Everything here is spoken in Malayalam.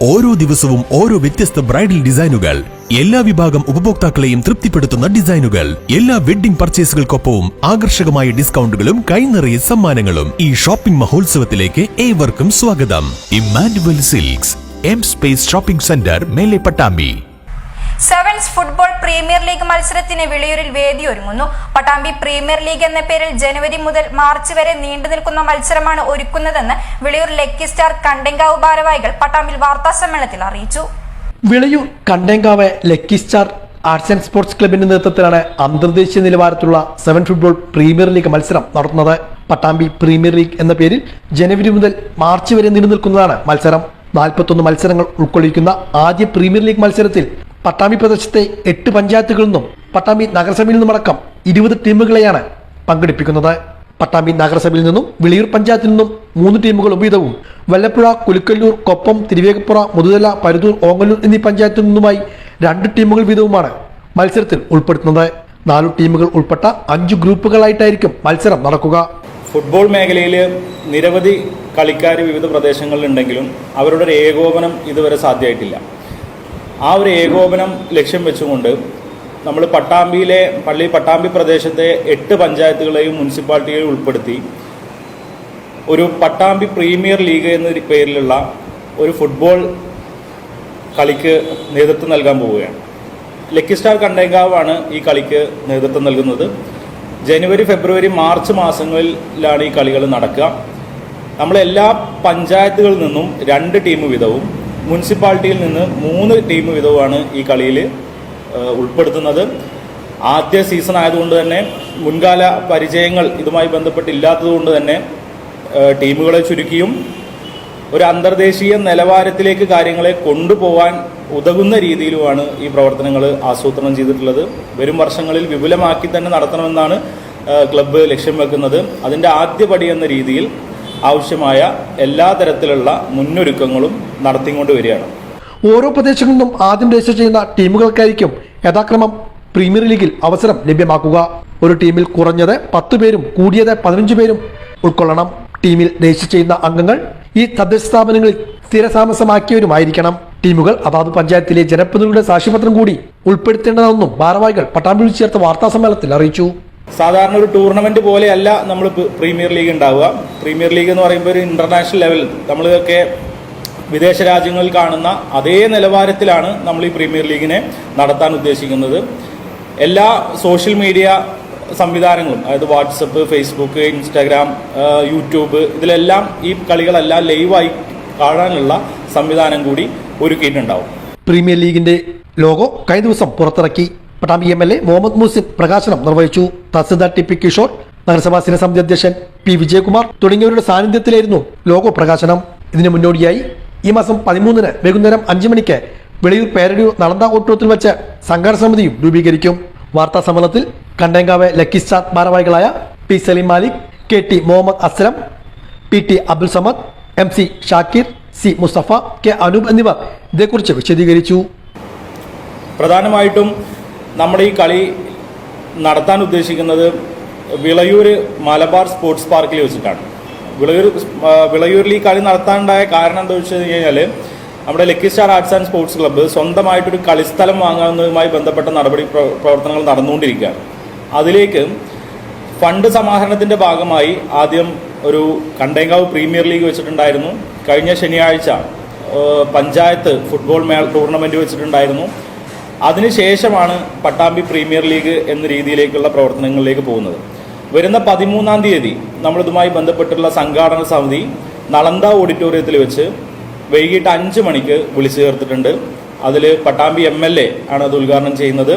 ഓരോ ദിവസവും ഓരോ വ്യത്യസ്ത ബ്രൈഡൽ ഡിസൈനുകൾ, എല്ലാ വിഭാഗം ഉപഭോക്താക്കളെയും തൃപ്തിപ്പെടുത്തുന്ന ഡിസൈനുകൾ, എല്ലാ വെഡ്ഡിംഗ് പർച്ചേസുകൾക്കൊപ്പവും ആകർഷകമായ ഡിസ്കൗണ്ടുകളും കൈനിറയെ സമ്മാനങ്ങളും. ഈ ഷോപ്പിംഗ് മഹോത്സവത്തിലേക്ക് ഏവർക്കും സ്വാഗതം. Emmanuel silks, M space shopping centre, Mele Pattambi. Sevens football premier league മത്സരത്തിന് വിളയൂരിൽ വേദിയൊരുങ്ങുന്നു. പട്ടാമ്പി പ്രീമിയർ ലീഗ് എന്ന പേരിൽ ജനുവരി മുതൽ മാർച്ച് വരെ നീണ്ടു നിൽക്കുന്ന മത്സരമാണ് ഒരുക്കുന്നതെന്ന് വിളയൂർ ലക്കി സ്റ്റാർ കണ്ടേങ്കാവ് ഭാരവാഹികൾ പട്ടാമ്പിൽ വാർത്താ സമ്മേളനത്തിൽ അറിയിച്ചു. Vilayur Kandenkavu lucky star arts and sports ക്ലബിന്റെ നേതൃത്വത്തിലാണ് അന്തർദേശീയ നിലവാരത്തിലുള്ള സെവൻ ഫുട്ബോൾ പ്രീമിയർ ലീഗ് മത്സരം നടത്തുന്നത്. പട്ടാമ്പി പ്രീമിയർ ലീഗ് എന്ന പേരിൽ ജനുവരി മുതൽ മാർച്ച് വരെ നീണ്ടു നിൽക്കുന്നതാണ് മത്സരം. 41 മത്സരങ്ങൾ ഉൾക്കൊള്ളിക്കുന്ന ആദ്യ പ്രീമിയർ ലീഗ് മത്സരത്തിൽ പട്ടാമ്പി പ്രദേശത്തെ 8 പഞ്ചായത്തുകളിൽ നിന്നും പട്ടാമ്പി നഗരസഭയിൽ നിന്നുമടക്കം 20 ടീമുകളെയാണ് പങ്കെടുപ്പിക്കുന്നത്. പട്ടാമ്പി നഗരസഭയിൽ നിന്നും വിളയൂർ പഞ്ചായത്തിൽ നിന്നും 3 ടീമുകൾ വീതവും വല്ലപ്പുഴ, കുലുക്കല്ലൂർ, കൊപ്പം, തിരുവേഗപ്പുറ, മുതുതല, പരുതൂർ, ഓങ്ങല്ലൂർ എന്നീ പഞ്ചായത്തിൽ നിന്നുമായി 2 ടീമുകൾ വീതവുമാണ് മത്സരത്തിൽ ഉൾപ്പെടുത്തുന്നത്. 4 ടീമുകൾ ഉൾപ്പെട്ട 5 ഗ്രൂപ്പുകളായിട്ടായിരിക്കും മത്സരം നടക്കുക. ഫുട്ബോൾ മേഖലയിൽ നിരവധി കളിക്കാർ വിവിധ പ്രദേശങ്ങളിലുണ്ടെങ്കിലും അവരുടെ ഒരു ഏകോപനം ഇതുവരെ സാധ്യമായിട്ടില്ല. ആ ഒരു ഏകോപനം ലക്ഷ്യം വെച്ചുകൊണ്ട് നമ്മൾ പട്ടാമ്പി പ്രദേശത്തെ 8 പഞ്ചായത്തുകളെയും മുനിസിപ്പാലിറ്റികളെയും ഉൾപ്പെടുത്തി ഒരു പട്ടാമ്പി പ്രീമിയർ ലീഗ് എന്ന പേരിലുള്ള ഒരു ഫുട്ബോൾ കളിക്ക് നേതൃത്വം നൽകാൻ പോവുകയാണ്. ലക്കി സ്റ്റാർ കണ്ടേങ്കാവാണ് ഈ കളിക്ക് നേതൃത്വം നൽകുന്നത്. ജനുവരി, ഫെബ്രുവരി, മാർച്ച് മാസങ്ങളിലാണ് ഈ കളികൾ നടക്കുക. നമ്മളെല്ലാ പഞ്ചായത്തുകളിൽ നിന്നും 2 ടീം വീതവും മുനിസിപ്പാലിറ്റിയിൽ നിന്ന് 3 ടീം വീതവുമാണ് ഈ കളിയിൽ ഉൾപ്പെടുത്തുന്നത്. ആദ്യ സീസൺ ആയതുകൊണ്ട് തന്നെ മുൻകാല പരിചയങ്ങൾ ഇതുമായി ബന്ധപ്പെട്ടില്ലാത്തതുകൊണ്ട് തന്നെ ടീമുകളെ ചുരുക്കിയും ഒരു അന്തർദേശീയ നിലവാരത്തിലേക്ക് കാര്യങ്ങളെ കൊണ്ടുപോകാൻ ഉതകുന്ന രീതിയിലുമാണ് ഈ പ്രവർത്തനങ്ങൾ ആസൂത്രണം ചെയ്തിട്ടുള്ളത്. വരും വർഷങ്ങളിൽ വിപുലമാക്കി തന്നെ നടത്തണമെന്നാണ് ക്ലബ്ബ് ലക്ഷ്യം വെക്കുന്നത്. അതിൻ്റെ ആദ്യപടി എന്ന രീതിയിൽ ആവശ്യമായ എല്ലാ തരത്തിലുള്ള മുന്നൊരുക്കങ്ങളും നടത്തിക്കൊണ്ട് വരികയാണ്. ഓരോ പ്രദേശങ്ങളിൽ നിന്നും ആദ്യം രജിസ്റ്റർ ചെയ്യുന്ന ടീമുകൾക്കായിരിക്കും യഥാക്രമം പ്രീമിയർ ലീഗിൽ അവസരം ലഭ്യമാക്കുക. ഒരു ടീമിൽ കുറഞ്ഞത് 10 പേരും കൂടിയത് 15 പേരും ഉൾക്കൊള്ളണം. ടീമിൽ രജിസ്റ്റർ ചെയ്യുന്ന അംഗങ്ങൾ ഈ തദ്ദേശ സ്ഥാപനങ്ങളിൽ സ്ഥിരതാമസമാക്കിയവരുമായിരിക്കണം. ടീമുകൾ അതാത് പഞ്ചായത്തിലെ ജനപ്രതിനിധികളുടെ സാക്ഷ്യപത്രം കൂടി ഉൾപ്പെടുത്തേണ്ടതെന്നും ഭാരവാഹികൾ പട്ടാമ്പിയിൽ ചേർത്ത വാർത്താ സമ്മേളനത്തിൽ അറിയിച്ചു. സാധാരണ ഒരു ടൂർണമെന്റ് പോലെയല്ല നമ്മൾ പ്രീമിയർ ലീഗ് ഉണ്ടാവുക. പ്രീമിയർ ലീഗ് എന്ന് പറയുമ്പോൾ ഒരു ഇന്റർനാഷണൽ ലെവൽ, നമ്മളൊക്കെ വിദേശ രാജ്യങ്ങളിൽ കാണുന്ന അതേ നിലവാരത്തിലാണ് നമ്മൾ ഈ പ്രീമിയർ ലീഗിനെ നടത്താൻ ഉദ്ദേശിക്കുന്നത്. എല്ലാ സോഷ്യൽ മീഡിയ സംവിധാനങ്ങളും, അതായത് വാട്സപ്പ്, ഫേസ്ബുക്ക്, ഇൻസ്റ്റാഗ്രാം, യൂട്യൂബ്, ഇതിലെല്ലാം ഈ കളികളെല്ലാം ലൈവായി കാണാനുള്ള സംവിധാനം കൂടി ഒരുക്കിയിട്ടുണ്ടാവും. പ്രീമിയർ ലീഗിന്റെ ലോഗോ കഴിഞ്ഞ ദിവസം പുറത്തിറക്കി. പട്ടാമ്പി MLA മുഹമ്മദ് മൂസിൻ പ്രകാശനം നിർവഹിച്ചു. തഹസിൽദാർ TP കിഷോർ, നഗരസഭാ സ്ഥിരസമിതി അധ്യക്ഷൻ P വിജയകുമാർ തുടങ്ങിയവരുടെ സാന്നിധ്യത്തിലായിരുന്നു ലോഗോ പ്രകാശനം. ഇതിനു മുന്നോടിയായി ഈ മാസം 13-ന് വൈകുന്നേരം 5 മണിക്ക് വിളയൂർ പേരടിയൂർ നളന്ദ ഓഡിറ്റോറിയത്തിൽ വെച്ച് സംഘാടന സമിതിയും രൂപീകരിക്കും. വാർത്താ സമ്മേളനത്തിൽ കണ്ടേങ്കാവ് ലക്കി സ്റ്റാർ ഭാരവാഹികളായ P Saleem Malik, KT Muhammad Aslam, PT Abdul Samad, MC Shakir, C Mustafa, K Anoop എന്നിവർ ഇതേക്കുറിച്ച് വിശദീകരിച്ചു. പ്രധാനമായിട്ടും നമ്മുടെ ഈ കളി നടത്താൻ ഉദ്ദേശിക്കുന്നത് വിളയൂർ മലബാർ സ്പോർട്സ് പാർക്കിൽ വെച്ചിട്ടാണ്. വിളയൂരിൽ ഈ കളി നടത്താനുണ്ടായ കാരണം എന്താ വെച്ച് കഴിഞ്ഞാൽ നമ്മുടെ lucky star arts and sports club സ്വന്തമായിട്ടൊരു കളിസ്ഥലം വാങ്ങുന്നതുമായി ബന്ധപ്പെട്ട പ്രവർത്തനങ്ങൾ നടന്നുകൊണ്ടിരിക്കുകയാണ്. അതിലേക്ക് ഫണ്ട് സമാഹരണത്തിന്റെ ഭാഗമായി ആദ്യം ഒരു കണ്ടേങ്കാവ് പ്രീമിയർ ലീഗ് വെച്ചിട്ടുണ്ടായിരുന്നു. കഴിഞ്ഞ ശനിയാഴ്ച പഞ്ചായത്ത് ഫുട്ബോൾ ടൂർണമെന്റ് വെച്ചിട്ടുണ്ടായിരുന്നു. അതിനുശേഷമാണ് പട്ടാമ്പി പ്രീമിയർ ലീഗ് എന്ന രീതിയിലേക്കുള്ള പ്രവർത്തനങ്ങളിലേക്ക് പോകുന്നത്. വരുന്ന 13-ാം തീയതി നമ്മളിതുമായി ബന്ധപ്പെട്ടുള്ള സംഘാടന സമിതി നളന്ദ ഓഡിറ്റോറിയത്തിൽ വെച്ച് വൈകിട്ട് 5 മണിക്ക് വിളിച്ചു ചേർത്തിട്ടുണ്ട്. അതിൽ പട്ടാമ്പി MLA ആണ് അത് ഉദ്ഘാടനം ചെയ്യുന്നത്.